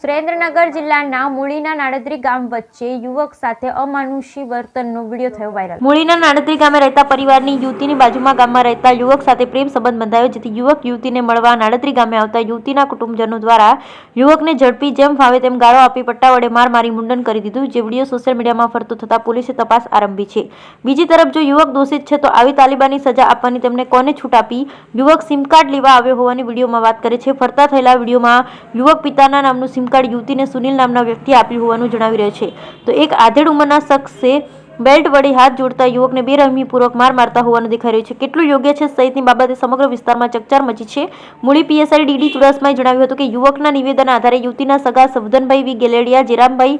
સુરેન્દ્રનગર જિલ્લાના મૂળીના નાડદરી ગામ વચ્ચે યુવક સાથે અમાનુષી વર્તનનો વિડીયો થયો વાયરલ। મૂળીના નાડદરી ગામે રહેતા પરિવારની યુવતીની બાજુમાં ગામમાં રહેતા યુવક સાથે પ્રેમ સંબંધ બંધાયો, જેથી યુવક યુવતીને મળવા નાડદરી ગામે આવતા યુવતીના કુટુંબજનો દ્વારા યુવકને ઝડપી જેમ ફાવે તેમ ગાળો આપી પટ્ટા વડે માર મારી મુંડન કરી દીધું, જે વિડીયો સોશિયલ મીડિયામાં ફરતો થતા પોલીસે તપાસ આરંભી છે। બીજી તરફ જો યુવક દોષિત છે તો આવી તાલિબાની સજા આપવાની તેમને કોને છૂટ આપી? યુવક સિમ કાર્ડ લેવા આવ્યો હોવાની વિડીયોમાં વાત કરે છે। ફરતા થયેલા વિડીયોમાં યુવક પિતાના નામનું સિમ કાર્ડ યુવતીને સુનિલ નામના વ્યક્તિએ આપ્યું હોવાનું જણાવી રહ્યો છે, તો એક આધેડ ઉંમરના શખ્સે બેલ્ટ વડે હાથ જોડતા યુવકને બેરહેમીપૂર્વક માર મારતા હોવાનું દેખાઈ રહ્યું છે। કેટલું યોગ્ય છે સહિતની બાબતે સમગ્ર વિસ્તારમાં ચકચાર મચી છે। મૂળી પીએસઆઈ ડીડી ચુડાસમાએ જણાવ્યું હતું કે યુવકના નિવેદન આધારે યુવતીના સગા સવધનભાઈ વી ગેલડિયા, જેરામભાઈ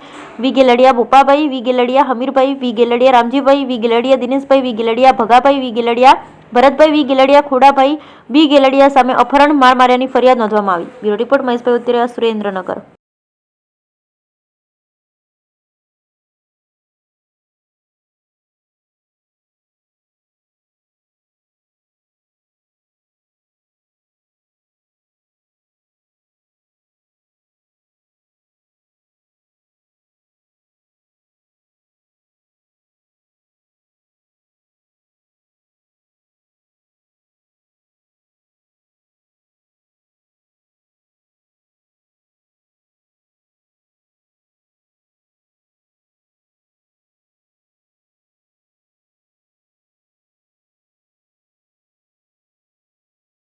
વી ગેલડિયા, બોપાભાઈ વી ગેલડિયા, હમીરભાઈ વી ગેલડિયા, રામજીભાઈ વી ગેલડિયા, દિનેશભાઈ વી ગેલડિયા, ભગાભાઈ વી ગેલડિયા, ભરતભાઈ વી ગેલડિયા, ખોડાભાઈ વી ગેલડિયા સામે અપહરણ માર માર્યાની ફરિયાદ નોંધવામાં આવી। બ્યુરો રિપોર્ટ મહેશભાઈ ઉત્તરિયા, સુરેન્દ્રનગર।